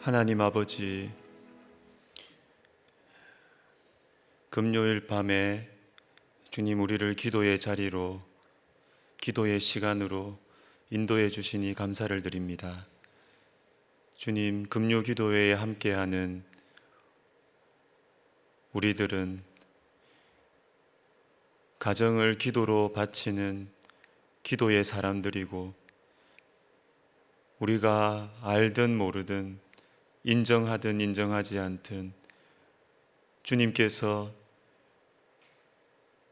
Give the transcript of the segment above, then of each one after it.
하나님 아버지, 금요일 밤에 주님 우리를 기도의 자리로, 기도의 시간으로 인도해 주시니 감사를 드립니다. 주님, 금요 기도회에 함께하는 우리들은 가정을 기도로 바치는 기도의 사람들이고, 우리가 알든 모르든 인정하든 인정하지 않든 주님께서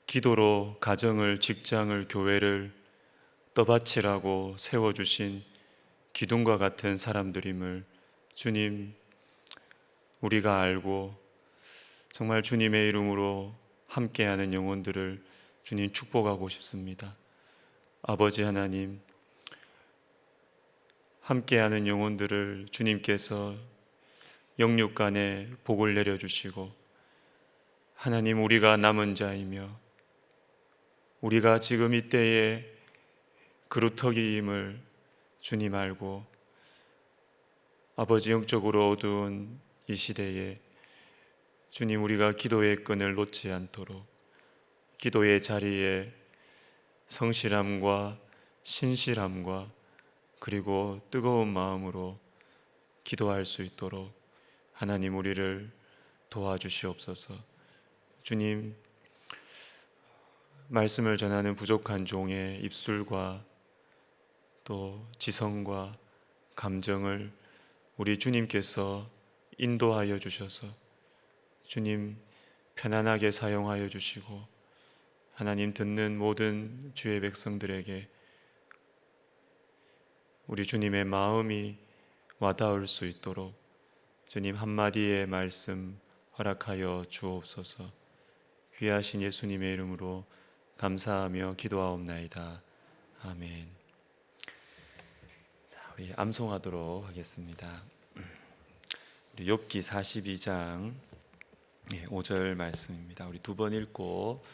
기도로 가정을, 직장을, 교회를 떠받치라고 세워주신 기둥과 같은 사람들임을 주님, 우리가 알고 정말 주님의 이름으로 함께하는 영혼들을 주님 축복하고 싶습니다. 아버지 하나님, 함께하는 영혼들을 주님께서 영육간에 복을 내려주시고, 하나님, 우리가 남은 자이며 우리가 지금 이때에 그루터기임을 주님 알고, 아버지, 영적으로 어두운 이 시대에 주님, 우리가 기도의 끈을 놓지 않도록 기도의 자리에 성실함과 신실함과 그리고 뜨거운 마음으로 기도할 수 있도록 하나님, 우리를 도와주시옵소서. 주님, 말씀을 전하는 부족한 종의 입술과 또 지성과 감정을 우리 주님께서 인도하여 주셔서 주님, 편안하게 사용하여 주시고, 하나님, 듣는 모든 주의 백성들에게 우리 주님의 마음이 와닿을 수 있도록 주님 한마디의 말씀 허락하여 주옵소서. 귀하신 예수님의 이름으로 감사하며 기도하옵나이다. 아멘. 자, 우리 암송하도록 하겠습니다. 우리 욥기 42장 5절 말씀입니다. 우리 두 번 읽고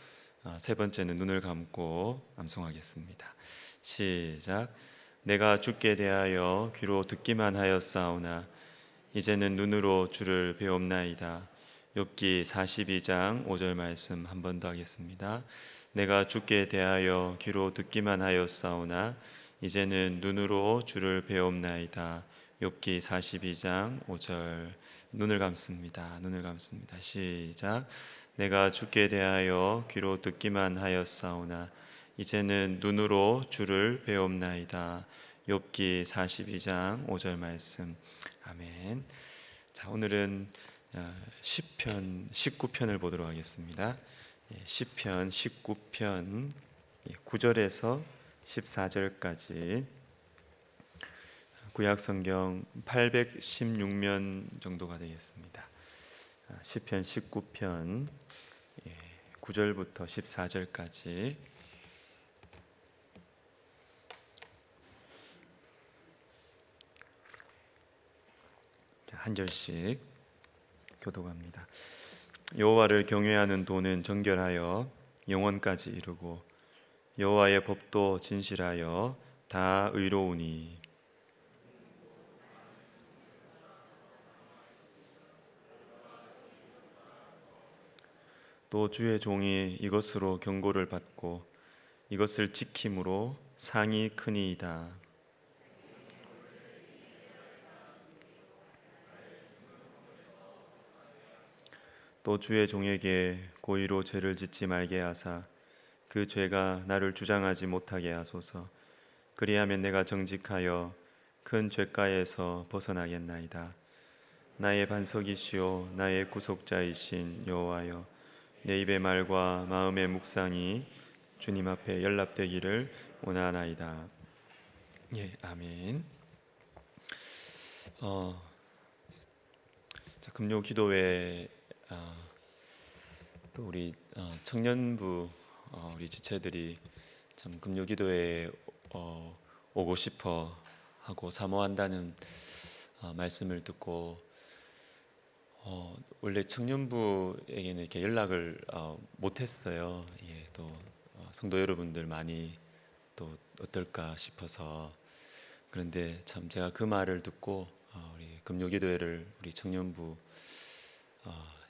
세 번째는 눈을 감고 암송하겠습니다. 시작. 내가 주께 대하여 귀로 듣기만 하였사오나 이제는 눈으로 주를 배옵나이다. 욥기 42장 5절 말씀 한 번 더 하겠습니다. 내가 주께 대하여 귀로 듣기만 하였사오나 이제는 눈으로 주를 배옵나이다. 욥기 42장 5절. 눈을 감습니다. 눈을 감습니다. 시작. 내가 주께 대하여 귀로 듣기만 하였사오나 이제는 눈으로 주를 배옵나이다. 욥기 42장 5절 말씀. 아멘. 자, 오늘은 시편 19편을 보도록 하겠습니다. 시편 19편 9절에서 14절까지 구약 성경 816면 정도가 되겠습니다. 시편 19편 9절부터 14절까지 한 절씩 교독합니다. 여호와를 경외하는 도는 정결하여 영원까지 이르고 여호와의 법도 진실하여 다 의로우니 또 주의 종이 이것으로 경고를 받고 이것을 지킴으로 상이 크니이다. 또 주의 종에게 고의로 죄를 짓지 말게 하사 그 죄가 나를 주장하지 못하게 하소서. 그리하면 내가 정직하여 큰 죄가에서 벗어나겠나이다. 나의 반석이시오 나의 구속자이신 여호와여, 내 입의 말과 마음의 묵상이 주님 앞에 연락되기를 원하나이다. 아멘. 금요 기도회 또 우리 청년부 우리 지체들이 참 금요 기도회에 오고 싶어 하고 사모한다는 말씀을 듣고 원래 청년부에게는 이렇게 연락을 못했어요. 또 성도 여러분들 많이 또 어떨까 싶어서. 그런데 참 제가 그 말을 듣고 우리 금요기도회를 우리 청년부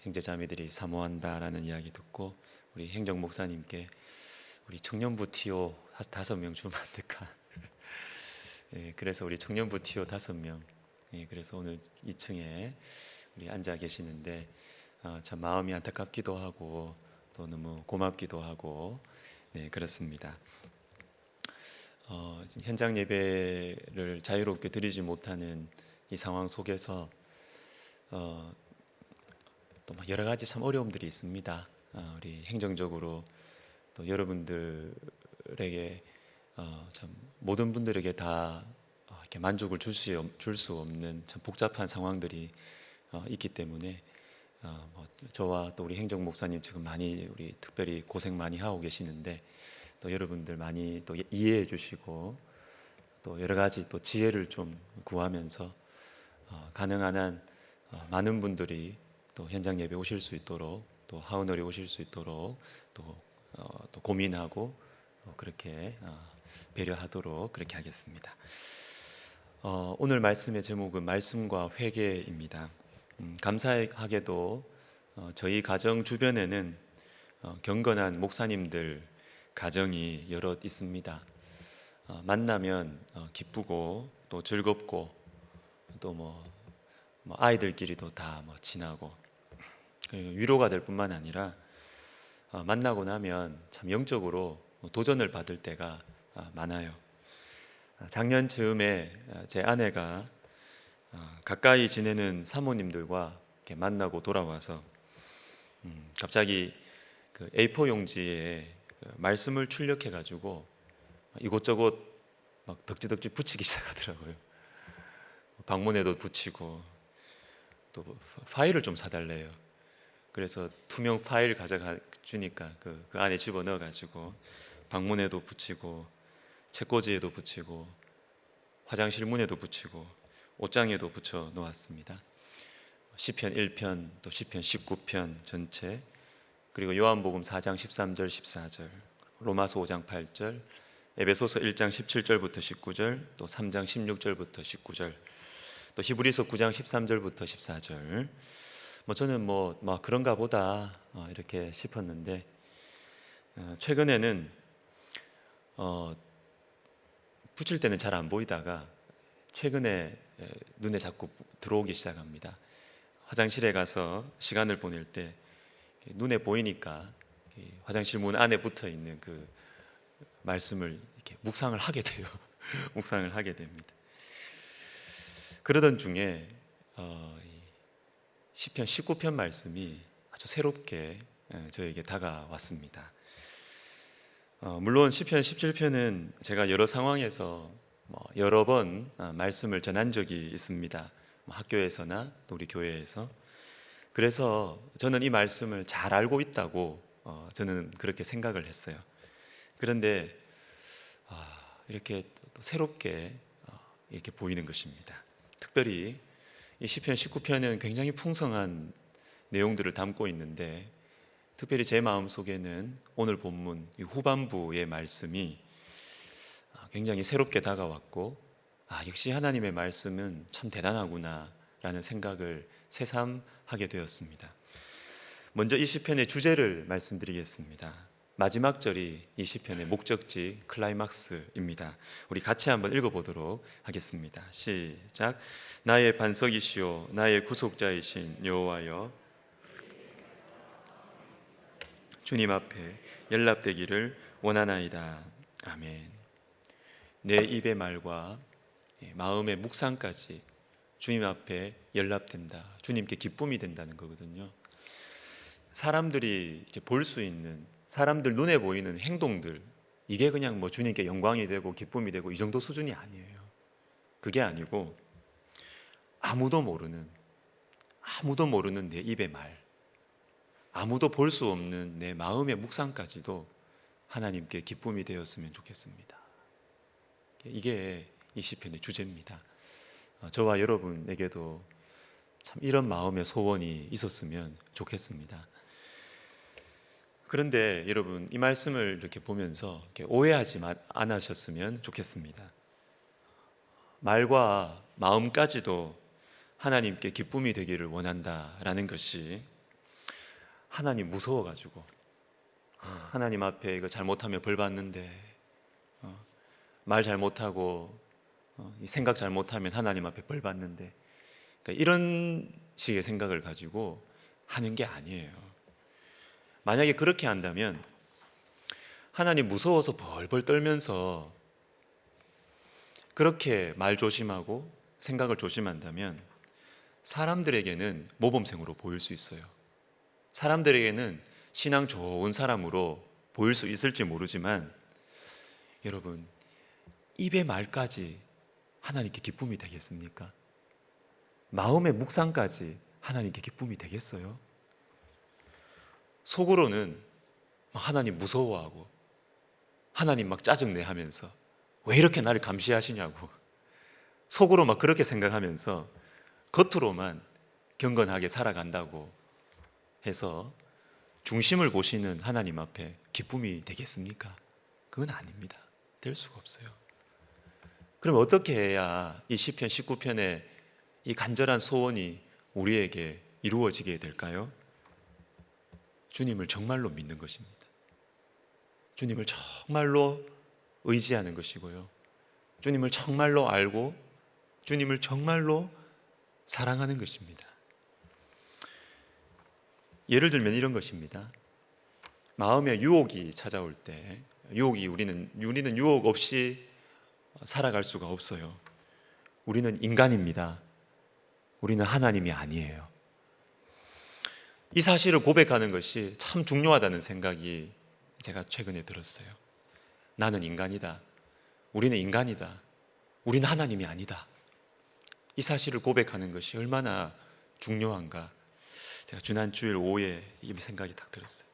형제자매들이 사모한다라는 이야기 듣고 우리 행정 목사님께 우리 청년부 TO 5명 주면 안 될까? 예, 그래서 우리 청년부 TO 5명. 예, 그래서 오늘 2층에 우리 앉아 계시는데 참 마음이 안타깝기도 하고 또 너무 고맙기도 하고 네, 그렇습니다. 지금 현장 예배를 자유롭게 드리지 못하는 이 상황 속에서 또 여러 가지 참 어려움들이 있습니다. 우리 행정적으로 또 여러분들에게 참 모든 분들에게 다 이렇게 만족을 줄 수 없는 참 복잡한 상황들이 있기 때문에 저와 또 우리 행정 목사님 지금 많이 우리 특별히 고생 많이 하고 계시는데 또 여러분들 많이 또 이해해 주시고 또 여러 가지 또 지혜를 좀 구하면서 가능한 한 많은 분들이 또 현장 예배 오실 수 있도록 또 하은월에 오실 수 있도록 또 고민하고 그렇게 배려하도록 그렇게 하겠습니다. 오늘 말씀의 제목은 말씀과 회개입니다. 감사하게도 저희 가정 주변에는 경건한 목사님들 가정이 여럿 있습니다. 만나면 기쁘고 또 즐겁고 또 뭐 아이들끼리도 다 친하고 위로가 될 뿐만 아니라 만나고 나면 참 영적으로 도전을 받을 때가 많아요. 작년 즈음에 제 아내가 가까이 지내는 사모님들과 이렇게 만나고 돌아와서 갑자기 그 A4 용지에 말씀을 출력해 가지고 이곳저곳 막 덕지덕지 붙이기 시작하더라고요. 방문에도 붙이고 또 파일을 좀 사달래요. 그래서 투명 파일 가져가 주니까 그 안에 집어넣어 가지고 방문에도 붙이고 책꽂이에도 붙이고 화장실 문에도 붙이고 옷장에도 붙여 놓았습니다. 시편 1편 또 시편 19편 전체 그리고 요한복음 4장 13절 14절 로마서 5장 8절 에베소서 1장 17절부터 19절 또 3장 16절부터 19절 또 히브리서 9장 13절부터 14절 저는 그런가 보다 이렇게 싶었는데 최근에는 붙일 때는 잘 안 보이다가 최근에 눈에 자꾸 들어오기 시작합니다. 화장실에 가서 시간을 보낼 때 눈에 보이니까 화장실 문 안에 붙어 있는 그 말씀을 이렇게 묵상을 하게 돼요. 묵상을 하게 됩니다. 그러던 중에 시편 19편 말씀이 아주 새롭게 저에게 다가왔습니다. 물론 시편 17편은 제가 여러 상황에서 여러 번 말씀을 전한 적이 있습니다. 학교에서나 또 우리 교회에서. 그래서 저는 이 말씀을 잘 알고 있다고 저는 그렇게 생각을 했어요. 그런데 이렇게 또 새롭게 이렇게 보이는 것입니다. 특별히 이 시편 19편은 굉장히 풍성한 내용들을 담고 있는데 특별히 제 마음속에는 오늘 본문 이 후반부의 말씀이 굉장히 새롭게 다가왔고 역시 하나님의 말씀은 참 대단하구나 라는 생각을 새삼하게 되었습니다. 먼저 이 시편의 주제를 말씀드리겠습니다. 마지막 절이 이 시편의 목적지 클라이막스입니다. 우리 같이 한번 읽어보도록 하겠습니다. 시작. 나의 반석이시오 나의 구속자이신 여호와여 주님 앞에 연락되기를 원하나이다. 아멘. 내 입의 말과 마음의 묵상까지 주님 앞에 연락된다. 주님께 기쁨이 된다는 거거든요. 사람들이 볼 수 있는 사람들 눈에 보이는 행동들 이게 그냥 주님께 영광이 되고 기쁨이 되고 이 정도 수준이 아니에요. 그게 아니고 아무도 모르는 내 입의 말 아무도 볼 수 없는 내 마음의 묵상까지도 하나님께 기쁨이 되었으면 좋겠습니다. 이게 이 시편의 주제입니다. 저와 여러분에게도 참 이런 마음의 소원이 있었으면 좋겠습니다. 그런데 여러분 이 말씀을 이렇게 보면서 이렇게 오해하지 않으셨으면 좋겠습니다. 말과 마음까지도 하나님께 기쁨이 되기를 원한다라는 것이 하나님 무서워가지고 하나님 앞에 이거 잘못하면 벌 받는데 말 잘못하고 이 생각 잘못하면 하나님 앞에 벌 받는데 그러니까 이런 식의 생각을 가지고 하는 게 아니에요. 만약에 그렇게 한다면 하나님 무서워서 벌벌 떨면서 그렇게 말 조심하고 생각을 조심한다면 사람들에게는 모범생으로 보일 수 있어요. 사람들에게는 신앙 좋은 사람으로 보일 수 있을지 모르지만 여러분, 입의 말까지 하나님께 기쁨이 되겠습니까? 마음의 묵상까지 하나님께 기쁨이 되겠어요? 속으로는 하나님 무서워하고 하나님 막 짜증내 하면서 왜 이렇게 나를 감시하시냐고 속으로 막 그렇게 생각하면서 겉으로만 경건하게 살아간다고 해서 중심을 보시는 하나님 앞에 기쁨이 되겠습니까? 그건 아닙니다. 될 수가 없어요. 그럼 어떻게 해야 이 시편 19편의 이 간절한 소원이 우리에게 이루어지게 될까요? 주님을 정말로 믿는 것입니다. 주님을 정말로 의지하는 것이고요. 주님을 정말로 알고 주님을 정말로 사랑하는 것입니다. 예를 들면 이런 것입니다. 마음에 유혹이 찾아올 때 우리는 유혹 없이 살아갈 수가 없어요. 우리는 인간입니다. 우리는 하나님이 아니에요. 이 사실을 고백하는 것이 참 중요하다는 생각이 제가 최근에 들었어요. 나는 인간이다. 우리는 인간이다. 우리는 하나님이 아니다. 이 사실을 고백하는 것이 얼마나 중요한가. 제가 지난 주일 오후에 이 생각이 딱 들었어요.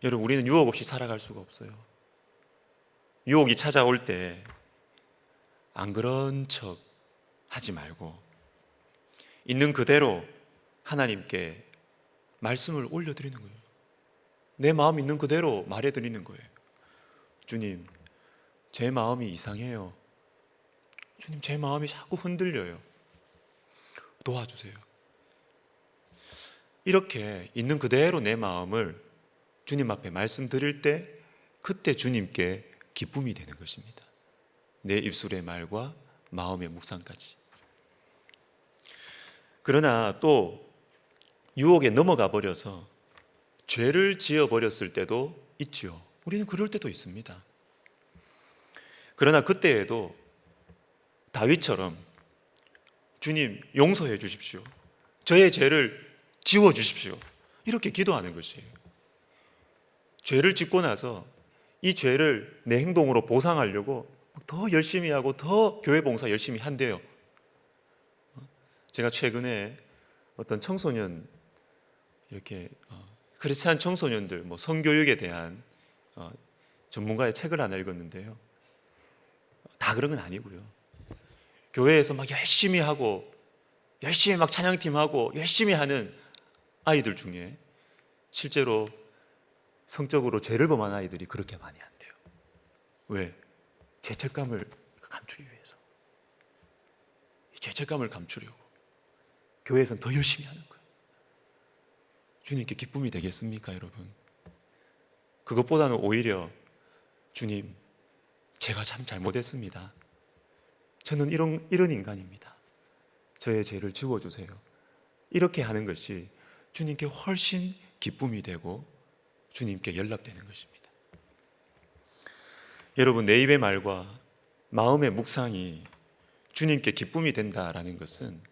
여러분, 우리는 유혹 없이 살아갈 수가 없어요. 유혹이 찾아올 때 안 그런 척 하지 말고 있는 그대로 하나님께 말씀을 올려드리는 거예요. 내 마음 있는 그대로 말해드리는 거예요. 주님, 제 마음이 이상해요. 주님, 제 마음이 자꾸 흔들려요. 도와주세요. 이렇게 있는 그대로 내 마음을 주님 앞에 말씀드릴 때 그때 주님께 기쁨이 되는 것입니다. 내 입술의 말과 마음의 묵상까지. 그러나 또 유혹에 넘어가 버려서 죄를 지어버렸을 때도 있지요. 우리는 그럴 때도 있습니다. 그러나 그때에도 다윗처럼 주님 용서해 주십시오. 저의 죄를 지워주십시오. 이렇게 기도하는 것이에요. 죄를 짓고 나서 이 죄를 내 행동으로 보상하려고 더 열심히 하고 더 교회 봉사 열심히 한대요. 제가 최근에 어떤 청소년 이렇게 크리스찬 청소년들 성교육에 대한 전문가의 책을 하나 읽었는데요. 다 그런 건 아니고요. 교회에서 막 열심히 하고 열심히 막 찬양팀하고 열심히 하는 아이들 중에 실제로 성적으로 죄를 범한 아이들이 그렇게 많이 안 돼요. 왜? 죄책감을 감추기 위해서. 죄책감을 감추려고 교회에서는 더 열심히 하는 거예요. 주님께 기쁨이 되겠습니까, 여러분? 그것보다는 오히려 주님, 제가 참 잘못했습니다. 저는 이런 인간입니다. 저의 죄를 지워주세요. 이렇게 하는 것이 주님께 훨씬 기쁨이 되고 주님께 연락되는 것입니다. 여러분, 내 입의 말과 마음의 묵상이 주님께 기쁨이 된다라는 것은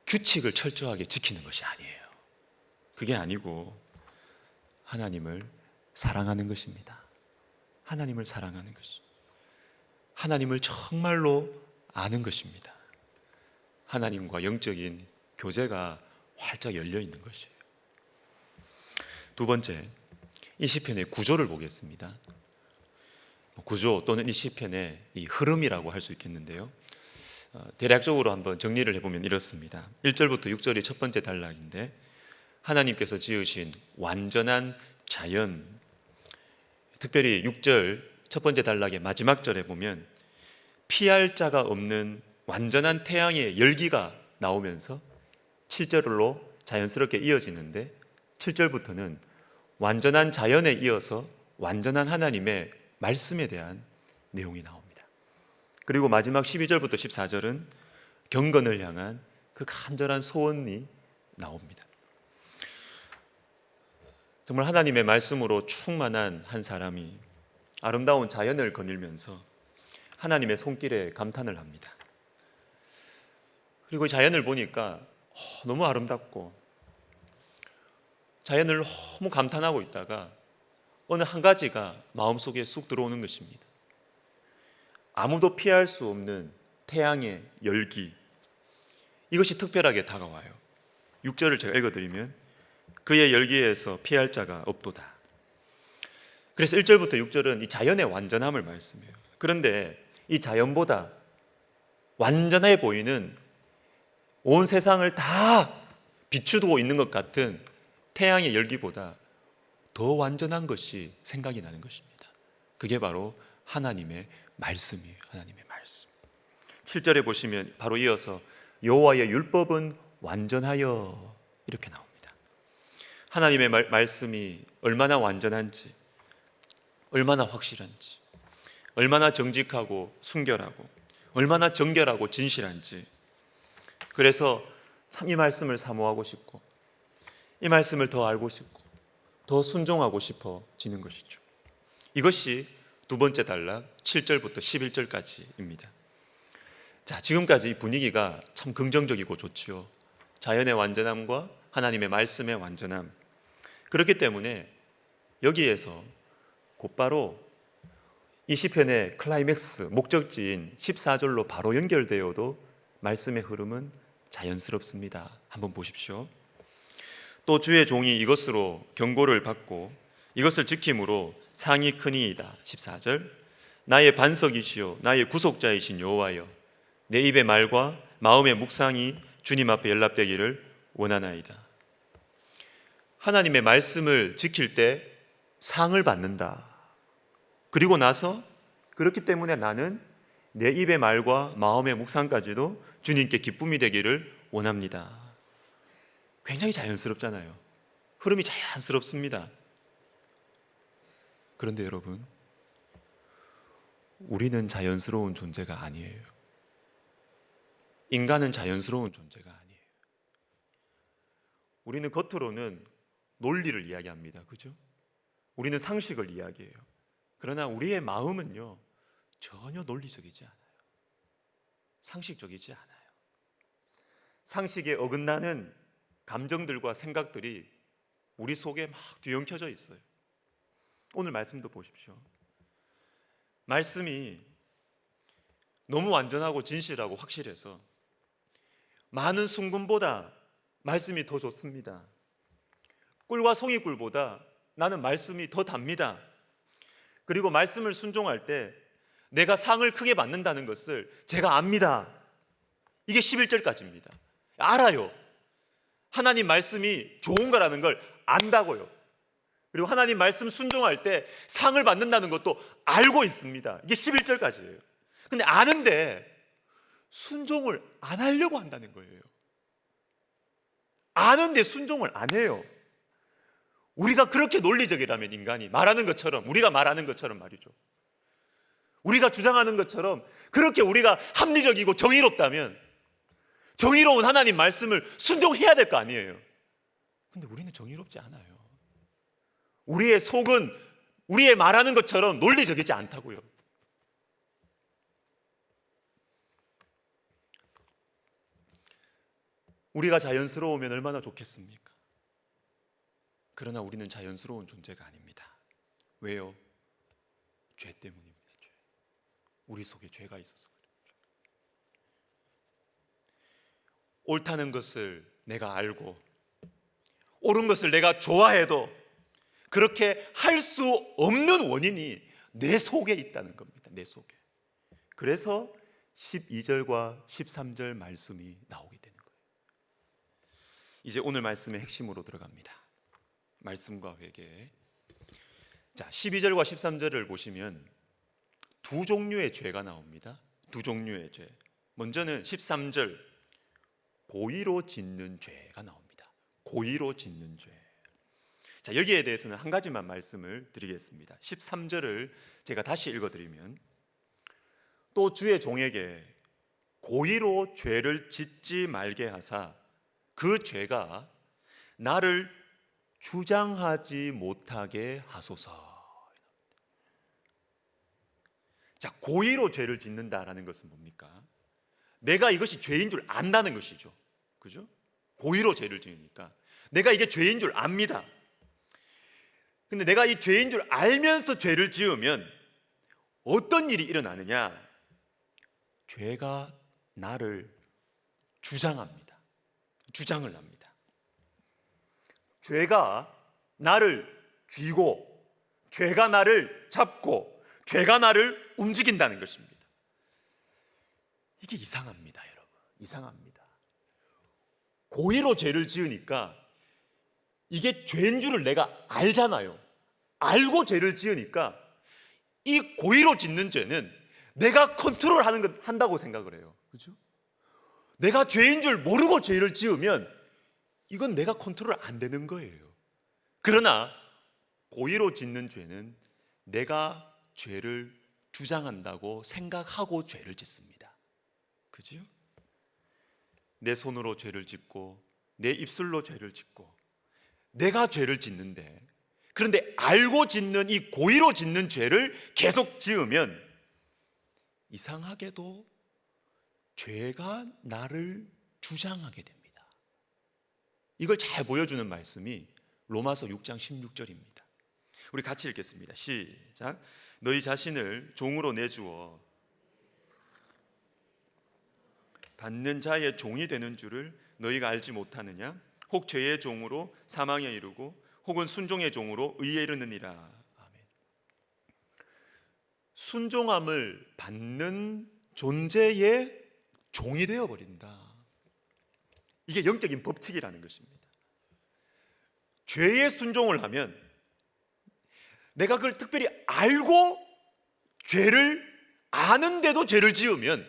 규칙을 철저하게 지키는 것이 아니에요. 그게 아니고 하나님을 사랑하는 것입니다. 하나님을 사랑하는 것이 하나님을 정말로 아는 것입니다. 하나님과 영적인 교제가 활짝 열려 있는 것이에요. 두 번째, 이 시편의 구조를 보겠습니다. 구조 또는 이 시편의 이 흐름이라고 할 수 있겠는데요. 대략적으로 한번 정리를 해보면 이렇습니다. 1절부터 6절이 첫 번째 단락인데 하나님께서 지으신 완전한 자연, 특별히 6절 첫 번째 단락의 마지막 절에 보면 피할 자가 없는 완전한 태양의 열기가 나오면서 7절로 자연스럽게 이어지는데 7절부터는 완전한 자연에 이어서 완전한 하나님의 말씀에 대한 내용이 나옵니다. 그리고 마지막 12절부터 14절은 경건을 향한 그 간절한 소원이 나옵니다. 정말 하나님의 말씀으로 충만한 한 사람이 아름다운 자연을 거닐면서 하나님의 손길에 감탄을 합니다. 그리고 자연을 보니까 너무 아름답고 자연을 너무 감탄하고 있다가 어느 한 가지가 마음속에 쑥 들어오는 것입니다. 아무도 피할 수 없는 태양의 열기, 이것이 특별하게 다가와요. 6절을 제가 읽어드리면 그의 열기에서 피할 자가 없도다. 그래서 1절부터 6절은 이 자연의 완전함을 말씀해요. 그런데 이 자연보다 완전해 보이는 온 세상을 다 비추고 있는 것 같은 태양의 열기보다 더 완전한 것이 생각이 나는 것입니다. 그게 바로 하나님의 말씀이에요. 하나님의 말씀. 7절에 보시면 바로 이어서 여호와의 율법은 완전하여 이렇게 나옵니다. 하나님의 말씀이 얼마나 완전한지, 얼마나 확실한지, 얼마나 정직하고 순결하고, 얼마나 정결하고 진실한지. 그래서 참 이 말씀을 사모하고 싶고, 이 말씀을 더 알고 싶고, 더 순종하고 싶어지는 것이죠. 이것이 두 번째 단락 7절부터 11절까지입니다. 자, 지금까지 이 분위기가 참 긍정적이고 좋지요. 자연의 완전함과 하나님의 말씀의 완전함. 그렇기 때문에 여기에서 곧바로 이 시편의 클라이맥스, 목적지인 14절로 바로 연결되어도 말씀의 흐름은 자연스럽습니다. 한번 보십시오. 또 주의 종이 이것으로 경고를 받고 이것을 지킴으로 상이 크니이다. 14절. 나의 반석이시요 나의 구속자이신 여호와여, 내 입의 말과 마음의 묵상이 주님 앞에 연락되기를 원하나이다. 하나님의 말씀을 지킬 때 상을 받는다. 그리고 나서 그렇기 때문에 나는 내 입의 말과 마음의 묵상까지도 주님께 기쁨이 되기를 원합니다. 굉장히 자연스럽잖아요. 흐름이 자연스럽습니다. 그런데 여러분, 우리는 자연스러운 존재가 아니에요. 인간은 자연스러운 존재가 아니에요. 우리는 겉으로는 논리를 이야기합니다. 그죠? 우리는 상식을 이야기해요. 그러나 우리의 마음은요, 전혀 논리적이지 않아요. 상식적이지 않아요. 상식에 어긋나는 감정들과 생각들이 우리 속에 막 뒤엉켜져 있어요. 오늘 말씀도 보십시오. 말씀이 너무 완전하고 진실하고 확실해서 많은 순금보다 말씀이 더 좋습니다. 꿀과 송이꿀보다 나는 말씀이 더 답니다. 그리고 말씀을 순종할 때 내가 상을 크게 받는다는 것을 제가 압니다. 이게 11절까지입니다. 알아요. 하나님 말씀이 좋은 거라는 걸 안다고요. 그리고 하나님 말씀 순종할 때 상을 받는다는 것도 알고 있습니다. 이게 11절까지예요. 근데 아는데 순종을 안 하려고 한다는 거예요. 아는데 순종을 안 해요. 우리가 그렇게 논리적이라면, 인간이 말하는 것처럼, 우리가 말하는 것처럼 말이죠, 우리가 주장하는 것처럼 그렇게 우리가 합리적이고 정의롭다면 정의로운 하나님 말씀을 순종해야 될 거 아니에요. 근데 우리는 정의롭지 않아요. 우리의 속은 우리의 말하는 것처럼 논리적이지 않다고요. 우리가 자연스러우면 얼마나 좋겠습니까? 그러나 우리는 자연스러운 존재가 아닙니다. 왜요? 죄 때문입니다. 죄. 우리 속에 죄가 있어서 그래요. 옳다는 것을 내가 알고 옳은 것을 내가 좋아해도 그렇게 할 수 없는 원인이 내 속에 있다는 겁니다. 내 속에. 그래서 12절과 13절 말씀이 나오게 되는 거예요. 이제 오늘 말씀의 핵심으로 들어갑니다. 말씀과 회개. 자, 12절과 13절을 보시면 두 종류의 죄가 나옵니다. 두 종류의 죄. 먼저는 13절 고의로 짓는 죄가 나옵니다. 고의로 짓는 죄. 자, 여기에 대해서는 한 가지만 말씀을 드리겠습니다. 13절을 제가 다시 읽어드리면, 또 주의 종에게 고의로 죄를 짓지 말게 하사 그 죄가 나를 주장하지 못하게 하소서. 자, 고의로 죄를 짓는다라는 것은 뭡니까? 내가 이것이 죄인 줄 안다는 것이죠. 그죠? 고의로 죄를 지으니까 내가 이게 죄인 줄 압니다. 근데 내가 이 죄인 줄 알면서 죄를 지으면 어떤 일이 일어나느냐? 죄가 나를 주장합니다. 주장을 합니다. 죄가 나를 쥐고, 죄가 나를 잡고, 죄가 나를 움직인다는 것입니다. 이게 이상합니다, 여러분. 이상합니다. 고의로 죄를 지으니까 이게 죄인 줄을 내가 알잖아요. 알고 죄를 지으니까 이 고의로 짓는 죄는 내가 컨트롤하는 것 한다고 생각을 해요. 그죠? 내가 죄인 줄 모르고 죄를 지으면 이건 내가 컨트롤 안 되는 거예요. 그러나 고의로 짓는 죄는 내가 죄를 주장한다고 생각하고 죄를 짓습니다. 그죠? 내 손으로 죄를 짓고 내 입술로 죄를 짓고 내가 죄를 짓는데, 그런데 알고 짓는 이 고의로 짓는 죄를 계속 지으면 이상하게도 죄가 나를 주장하게 됩니다. 이걸 잘 보여주는 말씀이 로마서 6장 16절입니다. 우리 같이 읽겠습니다. 시작. 너희 자신을 종으로 내주어 받는 자의 종이 되는 줄을 너희가 알지 못하느냐? 혹 죄의 종으로 사망에 이르고 혹은 순종의 종으로 의에 이르느니라. 아멘. 순종함을 받는 존재의 종이 되어버린다. 이게 영적인 법칙이라는 것입니다. 죄에 순종을 하면 내가 그걸 특별히 알고 죄를 아는데도 죄를 지으면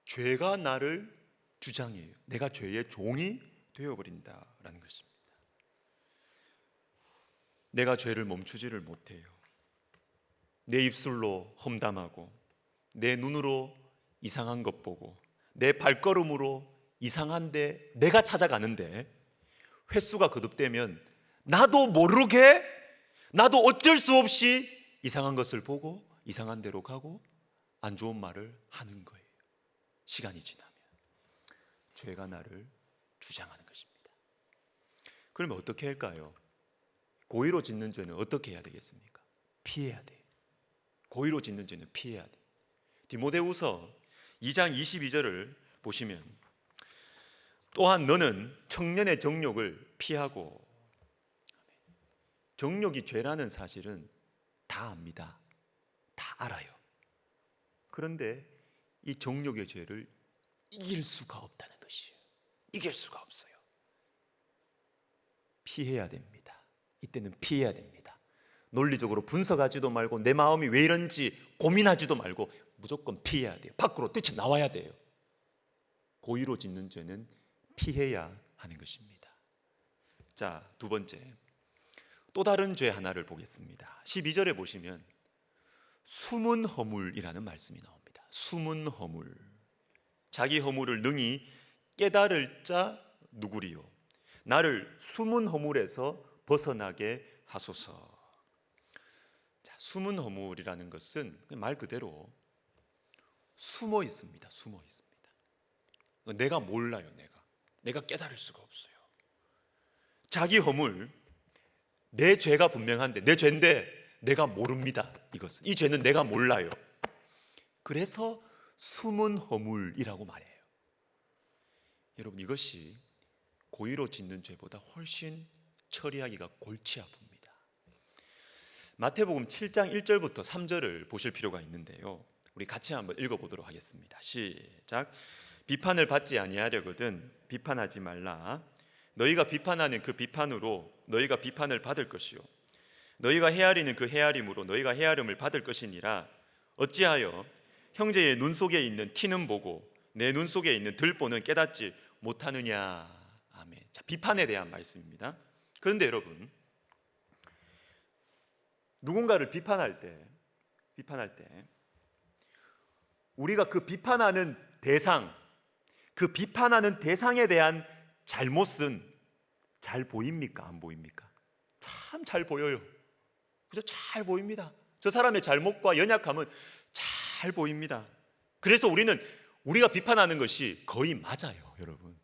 죄가 나를 주장해요. 내가 죄의 종이 되어버린다라는 것입니다. 내가 죄를 멈추지를 못해요. 내 입술로 험담하고 내 눈으로 이상한 것 보고 내 발걸음으로 이상한데 내가 찾아가는데 횟수가 거듭되면 나도 모르게, 나도 어쩔 수 없이 이상한 것을 보고 이상한 데로 가고 안 좋은 말을 하는 거예요. 시간이 지나면 죄가 나를 주장하는 것입니다. 그러면 어떻게 할까요? 고의로 짓는 죄는 어떻게 해야 되겠습니까? 피해야 돼요. 고의로 짓는 죄는 피해야 돼요. 디모데후서 2장 22절을 보시면, 또한 너는 청년의 정욕을 피하고, 정욕이 죄라는 사실은 다 압니다. 다 알아요. 그런데 이 정욕의 죄를 이길 수가 없다는 것이에요. 이길 수가 없어요. 피해야 됩니다. 이때는 피해야 됩니다. 논리적으로 분석하지도 말고 내 마음이 왜 이런지 고민하지도 말고 무조건 피해야 돼요. 밖으로 뛰쳐나와야 돼요. 고의로 짓는 죄는 피해야 하는 것입니다. 자, 두 번째, 또 다른 죄 하나를 보겠습니다. 12절에 보시면 숨은 허물이라는 말씀이 나옵니다. 숨은 허물. 자기 허물을 능히 깨달을 자 누구리요? 나를 숨은 허물에서 벗어나게 하소서. 자, 숨은 허물이라는 것은 말 그대로 숨어 있습니다. 숨어 있습니다. 내가 몰라요. 내가 깨달을 수가 없어요. 자기 허물, 내 죄가 분명한데, 내 죄인데 내가 모릅니다. 이것은, 이 죄는 내가 몰라요. 그래서 숨은 허물이라고 말해요. 여러분, 이것이 고의로 짓는 죄보다 훨씬 처리하기가 골치 아픕니다. 마태복음 7장 1절부터 3절을 보실 필요가 있는데요, 우리 같이 한번 읽어보도록 하겠습니다. 시작. 비판을 받지 아니하려거든 비판하지 말라. 너희가 비판하는 그 비판으로 너희가 비판을 받을 것이요, 너희가 헤아리는 그 헤아림으로 너희가 헤아림을 받을 것이니라. 어찌하여 형제의 눈 속에 있는 티는 보고 내 눈 속에 있는 들보는 깨닫지 못하느냐. 아멘. 자, 비판에 대한 말씀입니다. 그런데 여러분, 누군가를 비판할 때 우리가 그 비판하는 대상, 그 비판하는 대상에 대한 잘못은 잘 보입니까? 안 보입니까? 참 잘 보여요. 그죠? 잘 보입니다. 저 사람의 잘못과 연약함은 잘 보입니다. 그래서 우리가 비판하는 것이 거의 맞아요, 여러분.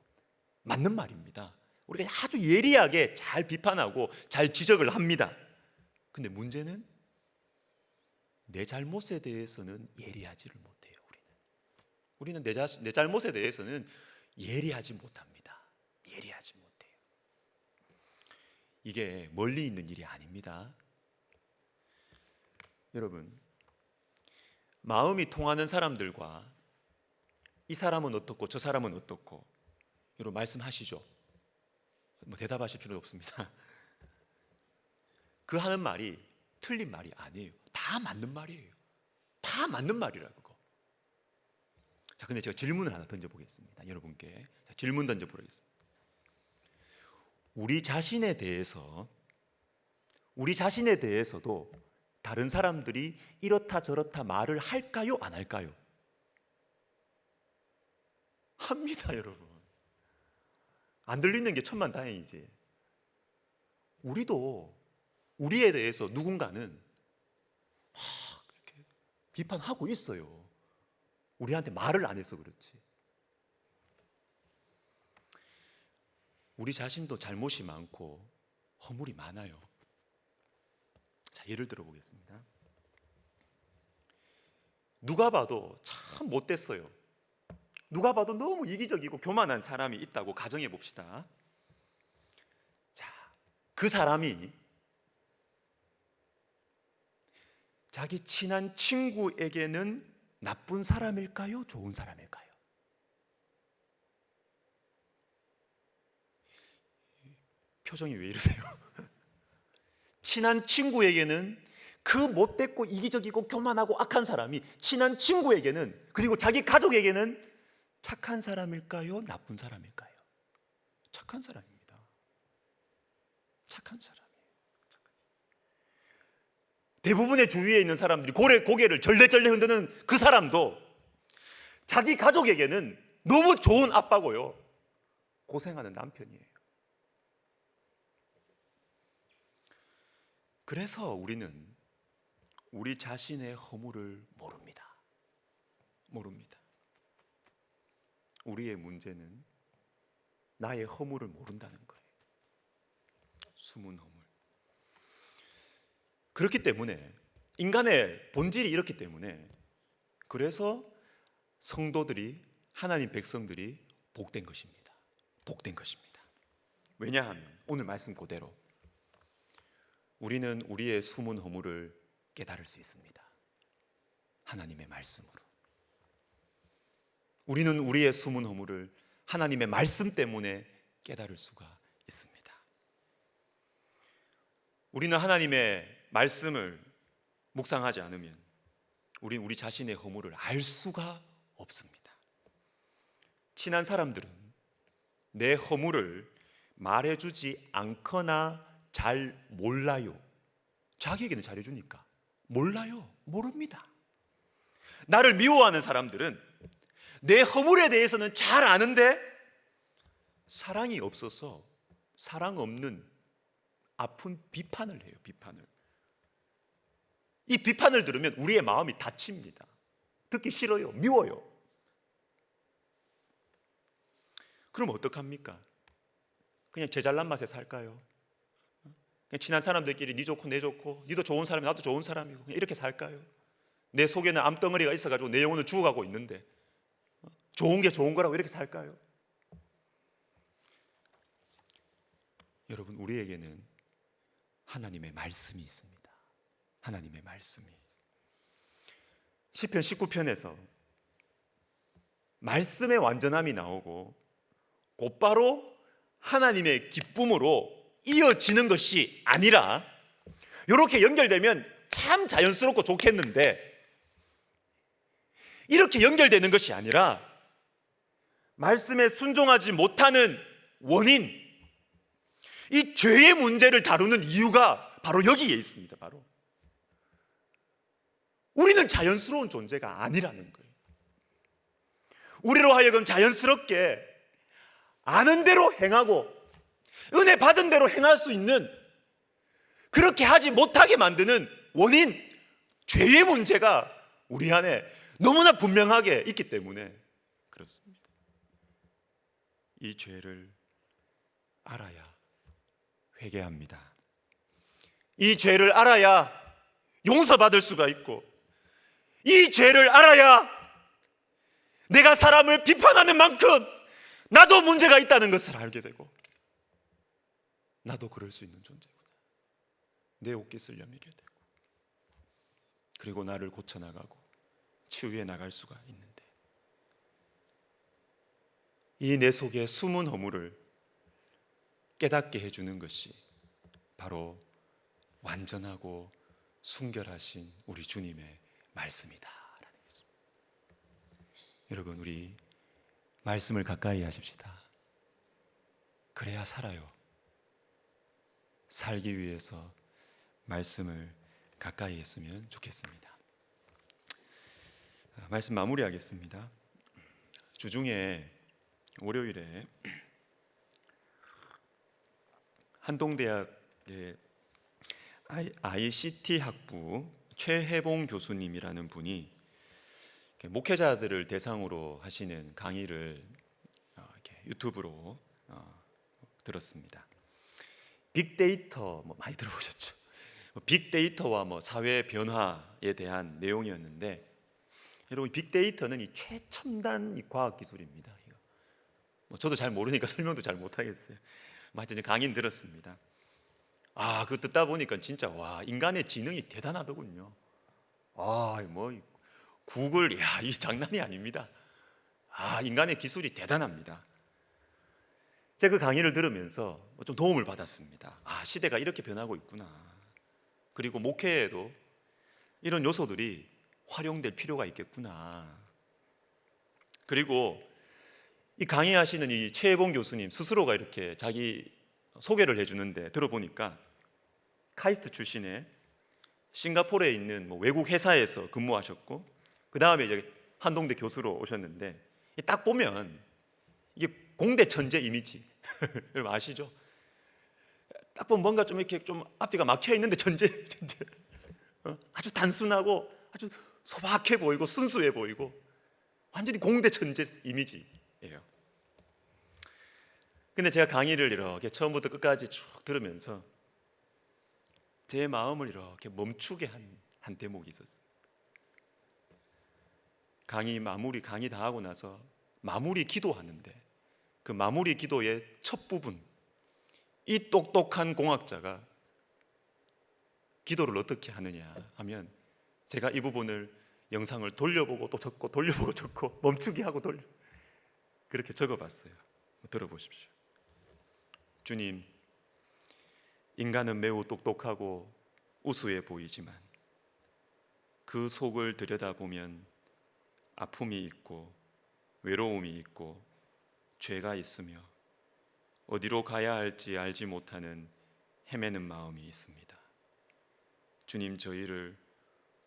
맞는 말입니다. 우리가 아주 예리하게 잘 비판하고 잘 지적을 합니다. 근데 문제는 내 잘못에 대해서는 예리하지를 못해요. 우리는 내 잘못에 대해서는 예리하지 못합니다. 예리하지 못해요. 이게 멀리 있는 일이 아닙니다. 여러분, 마음이 통하는 사람들과 이 사람은 어떻고 저 사람은 어떻고 여러분 말씀하시죠. 뭐 대답하실 필요 없습니다. 그 하는 말이 틀린 말이 아니에요. 다 맞는 말이에요. 다 맞는 말이라고. 자, 근데 제가 질문을 하나 던져보겠습니다. 여러분께 질문 던져보겠습니다. 우리 자신에 대해서도 다른 사람들이 이렇다 저렇다 말을 할까요? 안 할까요? 합니다, 여러분. 안 들리는 게 천만다행이지. 우리도 우리에 대해서 누군가는 막 이렇게 비판하고 있어요. 우리한테 말을 안 해서 그렇지. 우리 자신도 잘못이 많고 허물이 많아요. 자, 예를 들어 보겠습니다. 누가 봐도 참 못됐어요. 누가 봐도 너무 이기적이고 교만한 사람이 있다고 가정해 봅시다. 자, 그 사람이 자기 친한 친구에게는 나쁜 사람일까요? 좋은 사람일까요? 표정이 왜 이러세요? 친한 친구에게는 그 못됐고 이기적이고 교만하고 악한 사람이 친한 친구에게는, 그리고 자기 가족에게는 착한 사람일까요? 나쁜 사람일까요? 착한 사람입니다. 착한 사람이에요. 대부분의 주위에 있는 사람들이 고개를 절레절레 흔드는 그 사람도 자기 가족에게는 너무 좋은 아빠고요, 고생하는 남편이에요. 그래서 우리는 우리 자신의 허물을 모릅니다. 우리의 문제는 나의 허물을 모른다는 거예요. 숨은 허물. 그렇기 때문에 인간의 본질이 이렇기 때문에, 그래서 성도들이, 하나님 백성들이 복된 것입니다. 복된 것입니다. 왜냐하면 오늘 말씀 그대로 우리는 우리의 숨은 허물을 깨달을 수 있습니다. 하나님의 말씀으로. 우리는 우리의 숨은 허물을 하나님의 말씀 때문에 깨달을 수가 있습니다. 우리는 하나님의 말씀을 묵상하지 않으면 우리는 우리 자신의 허물을 알 수가 없습니다. 친한 사람들은 내 허물을 말해주지 않거나 잘 몰라요. 자기에게는 잘해주니까 몰라요. 모릅니다. 나를 미워하는 사람들은 내 허물에 대해서는 잘 아는데 사랑이 없어서 사랑 없는 아픈 비판을 해요. 비판을. 이 비판을 들으면 우리의 마음이 다칩니다. 듣기 싫어요. 미워요. 그럼 어떡합니까? 그냥 제 잘난 맛에 살까요? 그냥 친한 사람들끼리 니 좋고 내 좋고, 니도 좋은 사람이 나도 좋은 사람이고 그냥 이렇게 살까요? 내 속에는 암덩어리가 있어가지고 내 영혼은 죽어가고 있는데 좋은 게 좋은 거라고 이렇게 살까요? 여러분, 우리에게는 하나님의 말씀이 있습니다. 하나님의 말씀이. 시편 19편에서 말씀의 완전함이 나오고 곧바로 하나님의 기쁨으로 이어지는 것이 아니라, 이렇게 연결되면 참 자연스럽고 좋겠는데 이렇게 연결되는 것이 아니라 말씀에 순종하지 못하는 원인, 이 죄의 문제를 다루는 이유가 바로 여기에 있습니다. 바로 우리는 자연스러운 존재가 아니라는 거예요. 우리로 하여금 자연스럽게 아는 대로 행하고 은혜 받은 대로 행할 수 있는, 그렇게 하지 못하게 만드는 원인, 죄의 문제가 우리 안에 너무나 분명하게 있기 때문에 그렇습니다. 이 죄를 알아야 회개합니다. 이 죄를 알아야 용서받을 수가 있고, 이 죄를 알아야 내가 사람을 비판하는 만큼 나도 문제가 있다는 것을 알게 되고, 나도 그럴 수 있는 존재구나, 내 옷깃을 여미게 되고, 그리고 나를 고쳐나가고 치유해 나갈 수가 있는데, 이 내 속의 숨은 허물을 깨닫게 해주는 것이 바로 완전하고 순결하신 우리 주님의 말씀이다라는 거죠. 여러분, 우리 말씀을 가까이 하십시다. 그래야 살아요. 살기 위해서 말씀을 가까이 했으면 좋겠습니다. 말씀 마무리하겠습니다. 주중에 월요일에 한동대학의 ICT 학부 최혜봉 교수님이라는 분이 목회자들을 대상으로 하시는 강의를 이렇게 유튜브로 들었습니다. 빅데이터 많이 들어보셨죠? 빅데이터와 사회 변화에 대한 내용이었는데, 여러분, 빅데이터는 이 최첨단 이 과학 기술입니다. 저도 잘 모르니까 설명도 잘 못하겠어요. 하여튼 강의는 들었습니다. 그거 듣다 보니까 진짜 인간의 지능이 대단하더군요. 구글, 이 장난이 아닙니다. 인간의 기술이 대단합니다. 제가 그 강의를 들으면서 좀 도움을 받았습니다. 시대가 이렇게 변하고 있구나. 그리고 목회에도 이런 요소들이 활용될 필요가 있겠구나. 그리고 이 강의하시는 이 최혜봉 교수님 스스로가 이렇게 자기 소개를 해주는데 들어보니까 카이스트 출신의 싱가포르에 있는 외국 회사에서 근무하셨고, 그 다음에 이제 한동대 교수로 오셨는데, 딱 보면 이게 공대 천재 이미지 여러분 아시죠? 딱 보면 뭔가 좀 이렇게 좀 앞뒤가 막혀 있는데 천재. 아주 단순하고 아주 소박해 보이고 순수해 보이고 완전히 공대 천재 이미지예요. 근데 제가 강의를 이렇게 처음부터 끝까지 쭉 들으면서 제 마음을 이렇게 멈추게 한 대목이 있었어요. 강의 다 하고 나서 마무리 기도하는데, 그 마무리 기도의 첫 부분, 이 똑똑한 공학자가 기도를 어떻게 하느냐 하면, 제가 이 부분을 영상을 돌려보고 또 적고 돌려보고 적고 멈추게 하고 그렇게 적어봤어요. 들어보십시오. 주님, 인간은 매우 똑똑하고 우수해 보이지만 그 속을 들여다보면 아픔이 있고 외로움이 있고 죄가 있으며 어디로 가야 할지 알지 못하는 헤매는 마음이 있습니다. 주님, 저희를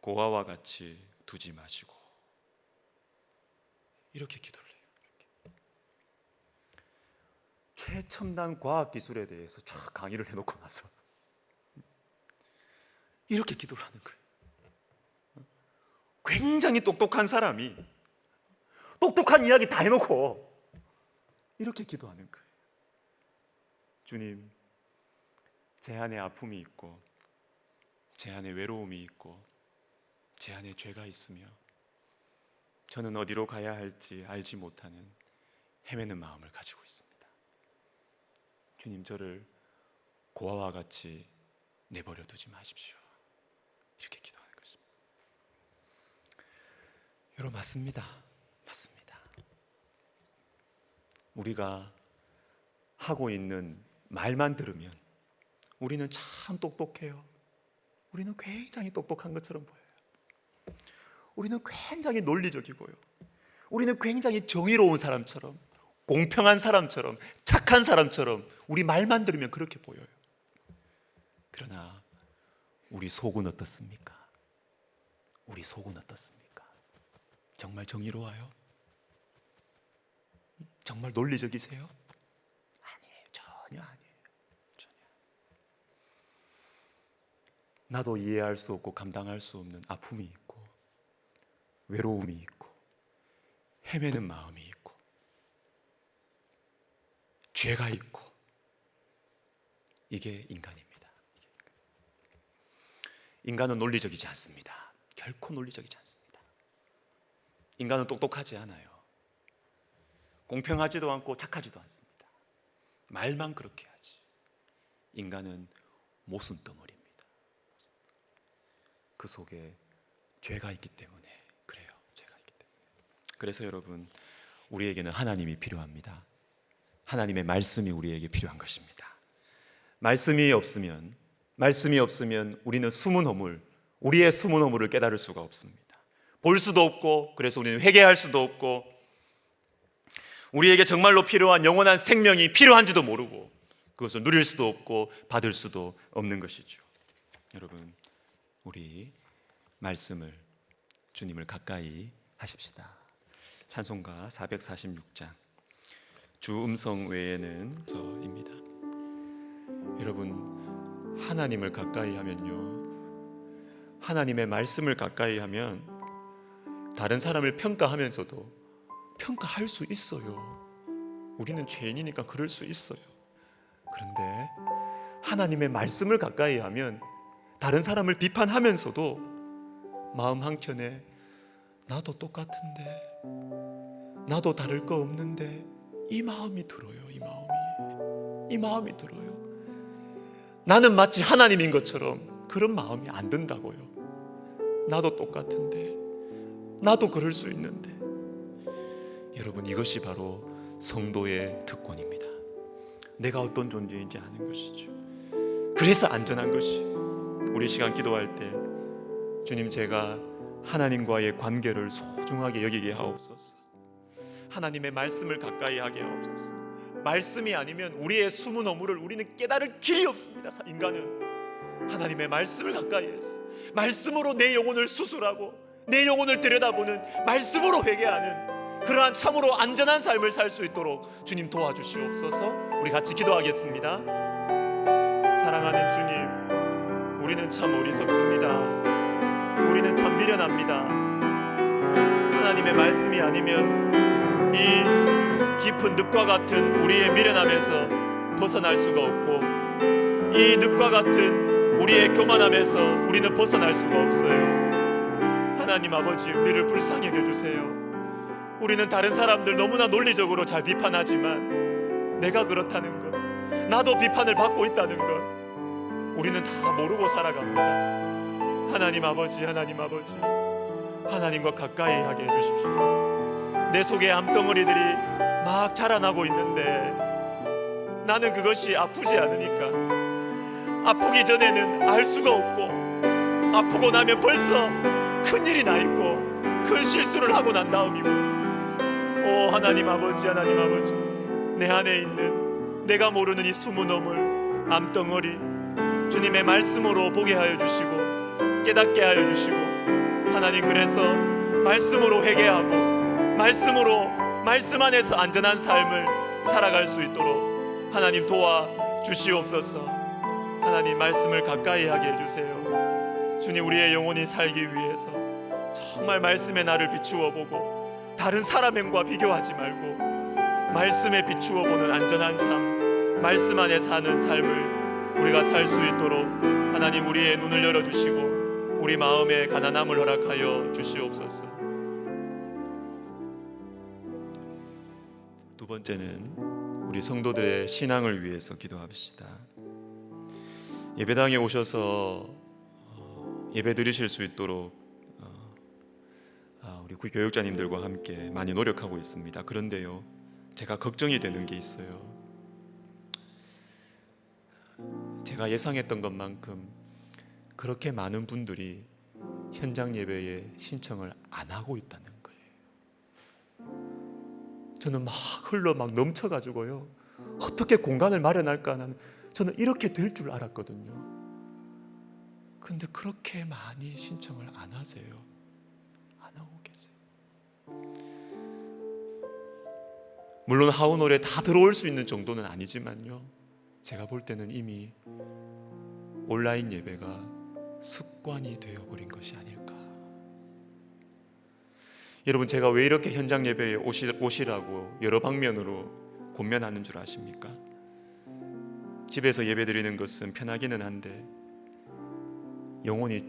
고아와 같이 두지 마시고, 이렇게 기도를 해요. 최첨단 과학 기술에 대해서 쫙 강의를 해놓고 나서 이렇게 기도를 하는 거예요. 굉장히 똑똑한 사람이 똑똑한 이야기 다 해놓고 이렇게 기도하는 거예요. 주님, 제 안에 아픔이 있고 제 안에 외로움이 있고 제 안에 죄가 있으며 저는 어디로 가야 할지 알지 못하는 헤매는 마음을 가지고 있습니다. 주님, 저를 고아와 같이 내버려 두지 마십시오. 이렇게 기도하는 것입니다. 여러분, 맞습니다. 우리가 하고 있는 말만 들으면 우리는 참 똑똑해요. 우리는 굉장히 똑똑한 것처럼 보여요. 우리는 굉장히 논리적이고요, 우리는 굉장히 정의로운 사람처럼, 공평한 사람처럼, 착한 사람처럼 우리 말만 들으면 그렇게 보여요. 그러나 우리 속은 어떻습니까? 우리 속은 어떻습니까? 정말 정의로워요? 정말 논리적이세요? 아니에요. 전혀 아니에요. 전혀. 나도 이해할 수 없고 감당할 수 없는 아픔이 있고, 외로움이 있고, 헤매는 마음이 있고, 죄가 있고, 이게 인간입니다. 인간은 논리적이지 않습니다. 결코 논리적이지 않습니다. 인간은 똑똑하지 않아요. 공평하지도 않고 착하지도 않습니다. 말만 그렇게 하지. 인간은 모순 덩어리입니다. 그 속에 죄가 있기 때문에 그래요. 죄가 있기 때문에. 그래서 여러분, 우리에게는 하나님이 필요합니다. 하나님의 말씀이 우리에게 필요한 것입니다. 말씀이 없으면 우리는 숨은 허물, 우리의 숨은 허물을 깨달을 수가 없습니다. 볼 수도 없고, 그래서 우리는 회개할 수도 없고, 우리에게 정말로 필요한 영원한 생명이 필요한지도 모르고, 그것을 누릴 수도 없고 받을 수도 없는 것이죠. 여러분, 우리 말씀을, 주님을 가까이 하십시다. 찬송가 446장 주 음성 외에는 서입니다. 여러분, 하나님을 가까이 하면요, 하나님의 말씀을 가까이 하면 다른 사람을 평가하면서도 평가할 수 있어요. 우리는 죄인이니까 그럴 수 있어요. 그런데 하나님의 말씀을 가까이 하면 다른 사람을 비판하면서도 마음 한켠에 나도 똑같은데, 나도 다를 거 없는데, 이 마음이 들어요. 이 마음이 들어요. 나는 마치 하나님인 것처럼 그런 마음이 안 든다고요. 나도 똑같은데, 나도 그럴 수 있는데. 여러분, 이것이 바로 성도의 특권입니다. 내가 어떤 존재인지 아는 것이죠. 그래서 안전한 것이, 우리 시간 기도할 때 주님, 제가 하나님과의 관계를 소중하게 여기게 하옵소서. 하나님의 말씀을 가까이 하게 하옵소서. 말씀이 아니면 우리의 숨은 허물을 우리는 깨달을 길이 없습니다. 인간은 하나님의 말씀을 가까이 해서 말씀으로 내 영혼을 수술하고 내 영혼을 들여다보는, 말씀으로 회개하는 그러한 참으로 안전한 삶을 살 수 있도록 주님 도와주시옵소서. 우리 같이 기도하겠습니다. 사랑하는 주님, 우리는 참 어리석습니다. 우리는 참 미련합니다. 하나님의 말씀이 아니면 이 깊은 늪과 같은 우리의 미련함에서 벗어날 수가 없고, 이 늪과 같은 우리의 교만함에서 우리는 벗어날 수가 없어요. 하나님 아버지, 우리를 불쌍히 여겨주세요. 우리는 다른 사람들 너무나 논리적으로 잘 비판하지만 내가 그렇다는 것, 나도 비판을 받고 있다는 것, 우리는 다 모르고 살아갑니다. 하나님 아버지, 하나님과 가까이 하게 해주십시오. 내 속에 암덩어리들이 막 자라나고 있는데 나는 그것이 아프지 않으니까, 아프기 전에는 알 수가 없고, 아프고 나면 벌써 큰일이 나 있고 큰 실수를 하고 난 다음이고, 오 하나님 아버지, 내 안에 있는 내가 모르는 이 숨은 허물, 암덩어리 주님의 말씀으로 보게 하여 주시고 깨닫게 하여 주시고, 하나님, 그래서 말씀으로 회개하고 말씀 안에서 안전한 삶을 살아갈 수 있도록 하나님 도와주시옵소서. 하나님, 말씀을 가까이 하게 해주세요. 주님, 우리의 영혼이 살기 위해서 정말 말씀에 나를 비추어 보고 다른 사람과 비교하지 말고 말씀에 비추어 보는 안전한 삶, 말씀 안에 사는 삶을 우리가 살 수 있도록 하나님, 우리의 눈을 열어주시고 우리 마음의 가난함을 허락하여 주시옵소서. 두 번째는 우리 성도들의 신앙을 위해서 기도합시다. 예배당에 오셔서 예배 드리실 수 있도록 우리 교육자님들과 함께 많이 노력하고 있습니다. 그런데요, 제가 걱정이 되는 게 있어요. 제가 예상했던 것만큼 그렇게 많은 분들이 현장 예배에 신청을 안 하고 있다는 거예요. 저는 막 흘러 막 넘쳐가지고요, 어떻게 공간을 마련할까 하는, 저는 이렇게 될 줄 알았거든요. 근데 그렇게 많이 신청을 안 하세요. 안 하고 계세요. 물론 하우 노래 다 들어올 수 있는 정도는 아니지만요, 제가 볼 때는 이미 온라인 예배가 습관이 되어버린 것이 아닐까. 여러분, 제가 왜 이렇게 현장 예배에 오시라고 여러 방면으로 권면하는 줄 아십니까? 집에서 예배 드리는 것은 편하기는 한데 영혼이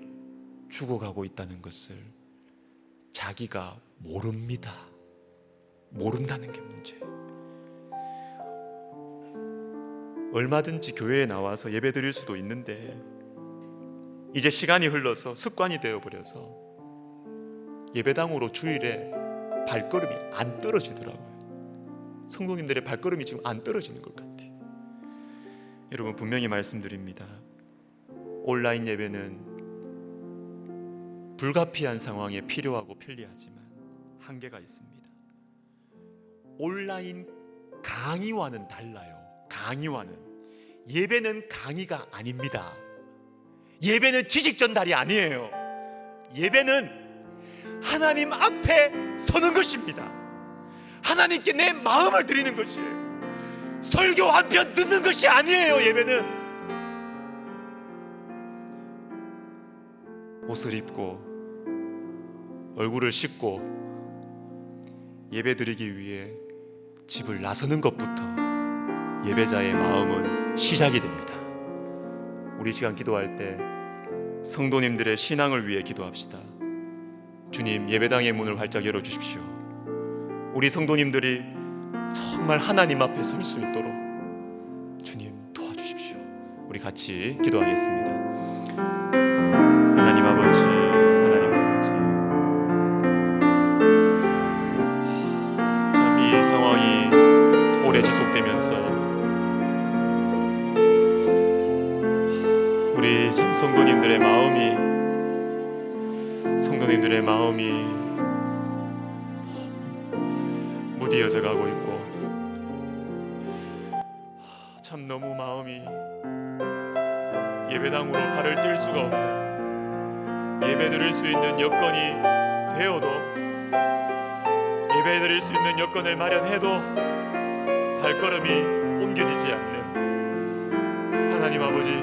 죽어가고 있다는 것을 자기가 모릅니다. 모른다는 게 문제예요. 얼마든지 교회에 나와서 예배 드릴 수도 있는데 이제 시간이 흘러서 습관이 되어버려서 예배당으로 주일에 발걸음이 안 떨어지더라고요. 성도님들의 발걸음이 지금 안 떨어지는 것 같아요. 여러분, 분명히 말씀드립니다. 온라인 예배는 불가피한 상황에 필요하고 편리하지만 한계가 있습니다. 온라인 강의와는 달라요. 강의와는, 예배는 강의가 아닙니다. 예배는 지식 전달이 아니에요. 예배는 하나님 앞에 서는 것입니다. 하나님께 내 마음을 드리는 것이에요. 설교 한 편 듣는 것이 아니에요. 예배는 옷을 입고 얼굴을 씻고 예배 드리기 위해 집을 나서는 것부터 예배자의 마음은 시작이 됩니다. 우리 시간 기도할 때 성도님들의 신앙을 위해 기도합시다. 주님, 예배당의 문을 활짝 열어주십시오. 우리 성도님들이 정말 하나님 앞에 설 수 있도록 주님 도와주십시오. 우리 같이 기도하겠습니다. 하나님 아버지, 하나님 아버지, 참 이 상황이 오래 지속되면서 우리 참 성도님들의 마음이 무디어져 가고 있고, 참 너무 마음이 예배당으로 발을 뗄 수가 없는, 예배 드릴 수 있는 여건이 되어도, 예배 드릴 수 있는 여건을 마련해도 발걸음이 옮겨지지 않는 하나님 아버지,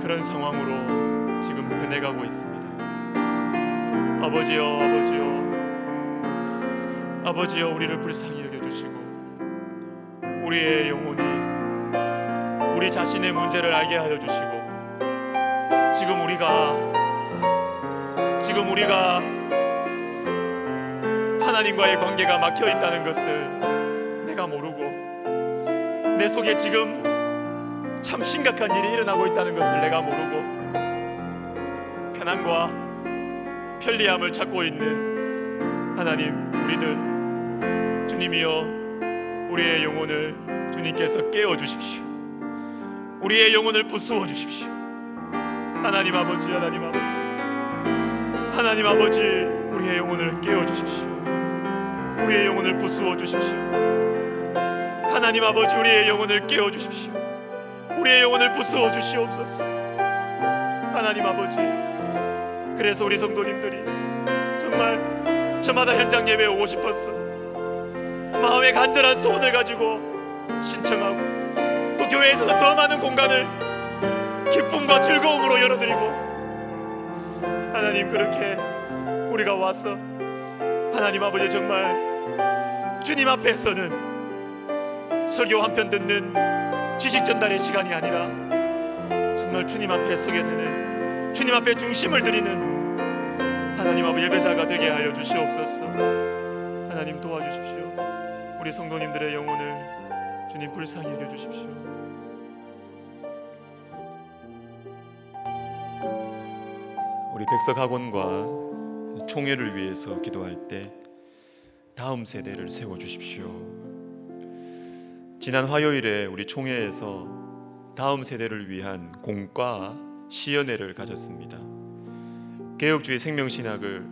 그런 상황으로 지금 변해가고 있습니다. 아버지여, 아버지여, 아버지여, 우리를 불쌍히 여겨주시고 우리의 영혼이 우리 자신의 문제를 알게 하여 주시고, 지금 우리가 하나님과의 관계가 막혀 있다는 것을 내가 모르고, 내 속에 지금 참 심각한 일이 일어나고 있다는 것을 내가 모르고 편안과 편리함을 찾고 있는 하나님, 우리들, 주님이여, 우리의 영혼을 주님께서 깨워주십시오. 우리의 영혼을 부수어 주십시오. 하나님 아버지, 하나님 아버지, 하나님 아버지, 우리의 영혼을 깨워주십시오. 우리의 영혼을 부수어 주십시오. 하나님 아버지, 우리의 영혼을 깨워주십시오. 우리의 영혼을 부수어 주시옵소서. 하나님 아버지, 그래서 우리 성도님들이 정말 저마다 현장 예배에 오고 싶었어. 마음의 간절한 소원을 가지고 신청하고, 또 교회에서도 더 많은 공간을 기쁨과 즐거움으로 열어드리고, 하나님, 그렇게 우리가 와서 하나님 아버지, 정말 주님 앞에서는 설교 한 편 듣는 지식 전달의 시간이 아니라 정말 주님 앞에 서게 되는, 주님 앞에 중심을 드리는 하나님 아버지 예배자가 되게 하여 주시옵소서. 하나님 도와주십시오. 우리 성도님들의 영혼을 주님 불쌍히 여겨 주십시오. 우리 백석학원과 총회를 위해서 기도할 때 다음 세대를 세워 주십시오. 지난 화요일에 우리 총회에서 다음 세대를 위한 공과 시연회를 가졌습니다. 개혁주의 생명신학을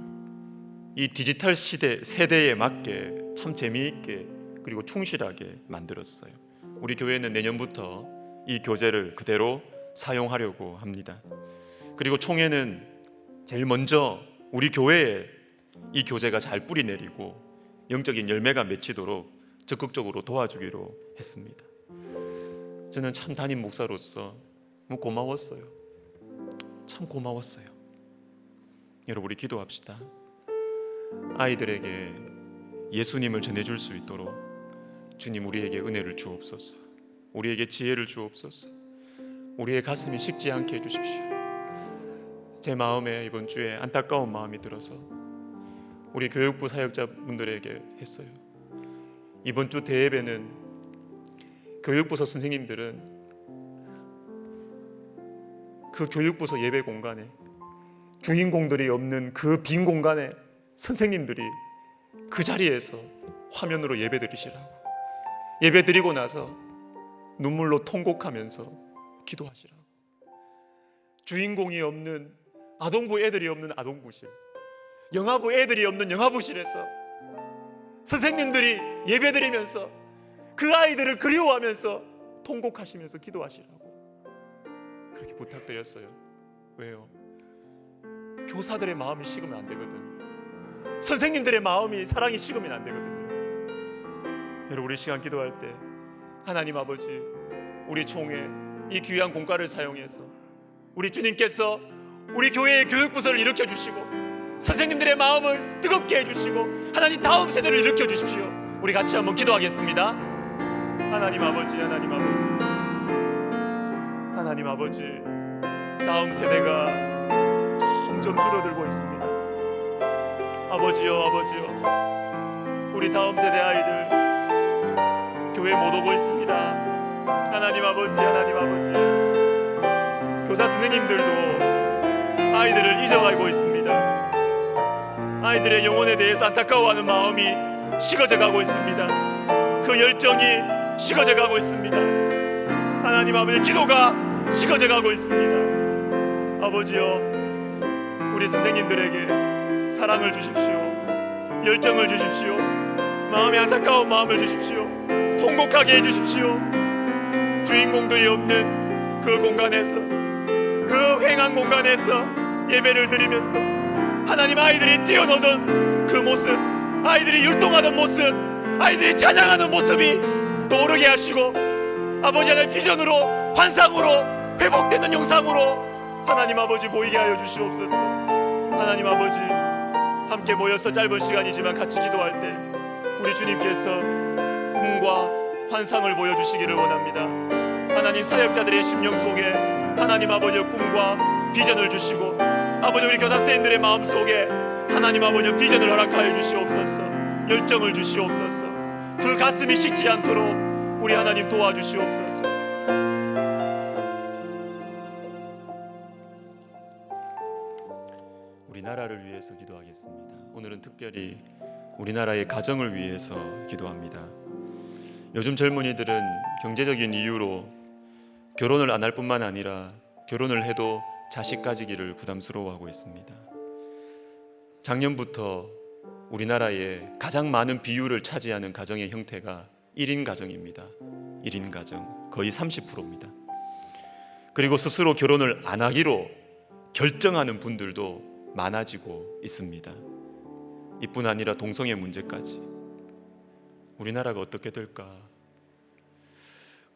이 디지털 세대에 맞게 참 재미있게 그리고 충실하게 만들었어요. 우리 교회는 내년부터 이 교재를 그대로 사용하려고 합니다. 그리고 총회는 제일 먼저 우리 교회에 이 교재가 잘 뿌리 내리고 영적인 열매가 맺히도록 적극적으로 도와주기로 했습니다. 저는 참 담임 목사로서 너무 고마웠어요. 참 고마웠어요. 여러분, 우리 기도합시다. 아이들에게 예수님을 전해줄 수 있도록 주님 우리에게 은혜를 주옵소서. 우리에게 지혜를 주옵소서. 우리의 가슴이 식지 않게 해주십시오. 제 마음에 이번 주에 안타까운 마음이 들어서 우리 교육부 사역자분들에게 했어요. 이번 주 대예배는 교육부서 선생님들은 그 교육부서 예배 공간에 주인공들이 없는 그 빈 공간에 선생님들이 그 자리에서 화면으로 예배 드리시라고, 예배 드리고 나서 눈물로 통곡하면서 기도하시라고, 주인공이 없는 아동부 애들이 없는 아동부실, 영아부 애들이 없는 영아부실에서 선생님들이 예배 드리면서 그 아이들을 그리워하면서 통곡하시면서 기도하시라고 그렇게 부탁드렸어요. 왜요? 교사들의 마음이 식으면 안 되거든. 선생님들의 마음이, 사랑이 식으면 안 되거든요. 여러분, 우리 시간 기도할 때 하나님 아버지, 우리 총회 이 귀한 공과를 사용해서 우리 주님께서 우리 교회의 교육부서를 일으켜 주시고 선생님들의 마음을 뜨겁게 해주시고 하나님 다음 세대를 일으켜 주십시오. 우리 같이 한번 기도하겠습니다. 하나님 아버지, 하나님 아버지, 하나님 아버지, 다음 세대가 점점 줄어들고 있습니다. 아버지요, 아버지요, 우리 다음 세대 아이들 교회 못 오고 있습니다. 하나님 아버지, 하나님 아버지, 교사 선생님들도 아이들을 잊어가고 있습니다. 아이들의 영혼에 대해서 안타까워하는 마음이 식어져 가고 있습니다. 그 열정이 식어져 가고 있습니다. 하나님 아버지, 기도가 식어져 가고 있습니다. 아버지요, 우리 선생님들에게 사랑을 주십시오. 열정을 주십시오. 마음에 안타까운 마음을 주십시오. 통곡하게 해주십시오. 주인공들이 없는 그 공간에서, 그 횡한 공간에서 예배를 드리면서 하나님 아이들이 뛰어노던 그 모습, 아이들이 율동하던 모습, 아이들이 찬양하는 모습이 떠오르게 하시고 아버지 하나님 비전으로, 환상으로, 회복되는 영상으로 하나님 아버지 보이게 하여 주시옵소서. 하나님 아버지, 함께 모여서 짧은 시간이지만 같이 기도할 때 우리 주님께서 꿈과 환상을 보여주시기를 원합니다. 하나님, 사역자들의 심령 속에 하나님 아버지의 꿈과 비전을 주시고 아버지, 우리 교사 선생님들의 마음 속에 하나님 아버지 비전을 허락하여 주시옵소서. 열정을 주시옵소서. 그 가슴이 식지 않도록 우리 하나님 도와주시옵소서. 우리나라를 위해서 기도하겠습니다. 오늘은 특별히 우리나라의 가정을 위해서 기도합니다. 요즘 젊은이들은 경제적인 이유로 결혼을 안 할 뿐만 아니라 결혼을 해도 자식 가지기를 부담스러워하고 있습니다. 작년부터 우리나라의 가장 많은 비율을 차지하는 가정의 형태가 1인 가정입니다. 1인 가정 거의 30%입니다. 그리고 스스로 결혼을 안 하기로 결정하는 분들도 많아지고 있습니다. 이뿐 아니라 동성애 문제까지. 우리나라가 어떻게 될까?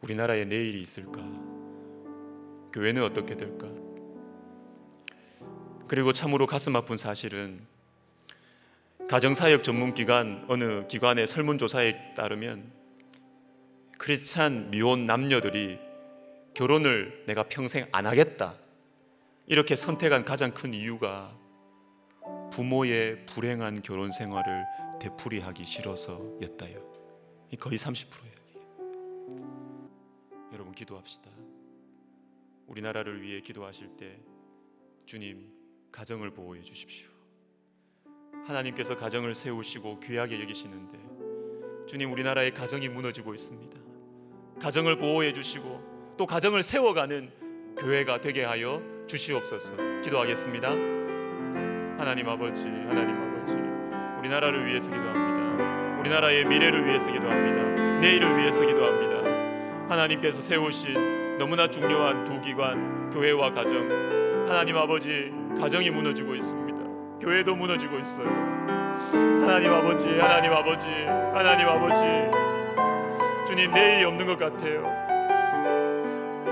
우리나라에 내일이 있을까? 교회는 어떻게 될까? 그리고 참으로 가슴 아픈 사실은 가정사역 전문기관 어느 기관의 설문조사에 따르면 크리스찬 미혼 남녀들이 결혼을 내가 평생 안 하겠다 이렇게 선택한 가장 큰 이유가 부모의 불행한 결혼 생활을 되풀이하기 싫어서였다요. 거의 30%예요. 여러분, 기도합시다. 우리나라를 위해 기도하실 때 주님, 가정을 보호해 주십시오. 하나님께서 가정을 세우시고 귀하게 여기시는데 주님, 우리나라의 가정이 무너지고 있습니다. 가정을 보호해 주시고 또 가정을 세워가는 교회가 되게 하여 주시옵소서. 기도하겠습니다. 하나님 아버지, 하나님 아버지, 우리나라를 위해서 기도합니다. 우리나라의 미래를 위해서 기도합니다. 내일을 위해서 기도합니다. 하나님께서 세우신 너무나 중요한 두 기관, 교회와 가정, 하나님 아버지, 가정이 무너지고 있습니다. 교회도 무너지고 있어요. 하나님 아버지, 하나님 아버지, 하나님 아버지, 주님, 내일이 없는 것 같아요.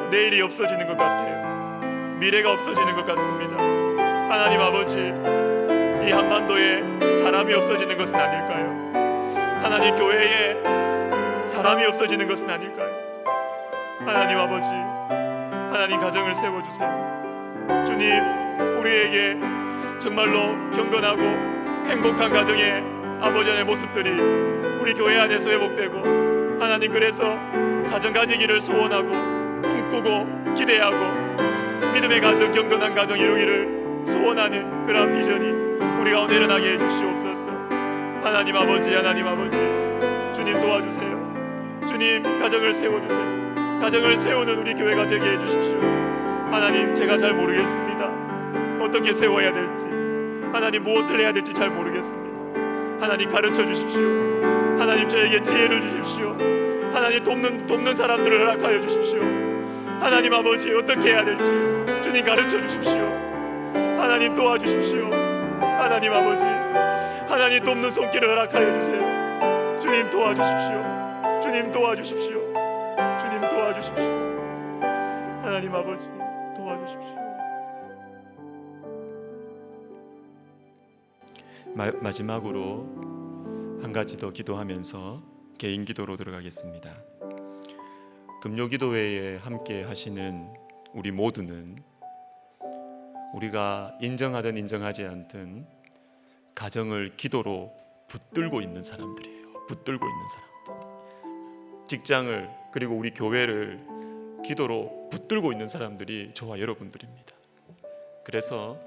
내일이 없어지는 것 같아요. 미래가 없어지는 것 같습니다. 하나님 아버지, 이 한반도에 사람이 없어지는 것은 아닐까요? 하나님, 교회에 사람이 없어지는 것은 아닐까요? 하나님 아버지, 하나님, 가정을 세워주세요. 주님, 우리에게 정말로 경건하고 행복한 가정의 아버지 안의 모습들이 우리 교회 안에서 회복되고, 하나님, 그래서 가정 가지기를 소원하고 꿈꾸고 기대하고 믿음의 가정, 경건한 가정 이루기를 소원하는 그러한 비전이 우리 가운데 일어나게 해주시옵소서. 하나님 아버지, 하나님 아버지, 주님 도와주세요. 주님, 가정을 세워주세요. 가정을 세우는 우리 교회가 되게 해주십시오. 하나님, 제가 잘 모르겠습니다. 어떻게 세워야 될지, 하나님, 무엇을 해야 될지 잘 모르겠습니다. 하나님, 가르쳐 주십시오. 하나님, 저에게 지혜를 주십시오. 하나님, 돕는 사람들을 허락하여 주십시오. 하나님 아버지, 어떻게 해야 될지 주님 가르쳐 주십시오. 하나님, 도와주십시오. 하나님 아버지, 하나님, 돕는 손길을 허락하여 주세요. 주님, 도와주십시오. 주님, 도와주십시오. 주님, 도와주십시오. 하나님 아버지, 도와주십시오. 마지막으로 한 가지 더 기도하면서 개인 기도로 들어가겠습니다. 금요기도회에 함께 하시는 우리 모두는 우리가 인정하든 인정하지 않든 가정을 기도로 붙들고 있는 사람들이에요. 붙들고 있는 사람들. 직장을, 그리고 우리 교회를 기도로 붙들고 있는 사람들이 저와 여러분들입니다. 그래서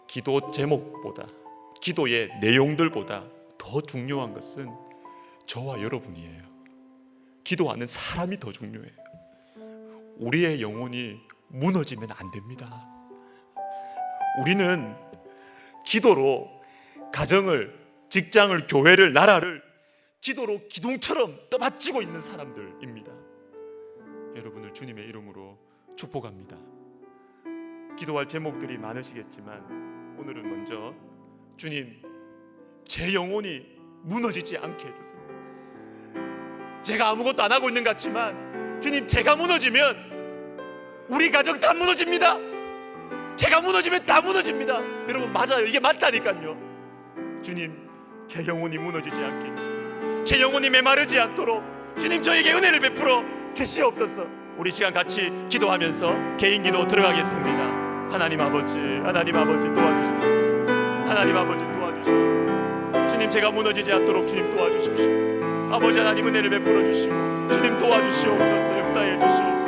기도 제목보다, 기도의 내용들보다 더 중요한 것은 저와 여러분이에요. 기도하는 사람이 더 중요해요. 우리의 영혼이 무너지면 안 됩니다. 우리는 기도로 가정을, 직장을, 교회를, 나라를 기도로 기둥처럼 떠받치고 있는 사람들입니다. 여러분을 주님의 이름으로 축복합니다. 기도할 제목들이 많으시겠지만 오늘은 먼저 주님, 제 영혼이 무너지지 않게 해주세요. 제가 아무것도 안 하고 있는 것 같지만 주님, 제가 무너지면 우리 가정 다 무너집니다. 제가 무너지면 다 무너집니다. 여러분, 맞아요. 이게 맞다니까요. 주님, 제 영혼이 무너지지 않게 해주세요. 제 영혼이 메마르지 않도록 주님, 저에게 은혜를 베풀어 주시옵소서. 우리 시간 같이 기도하면서 개인 기도 들어가겠습니다. 하나님 아버지, 하나님 아버지, 도와주십시오. 하나님 아버지, 도와주십시오. 주님, 제가 무너지지 않도록 주님 도와주십시오. 아버지 하나님, 은혜를 베풀어 주시고 주님 도와주시옵소서. 역사해 주시옵소서.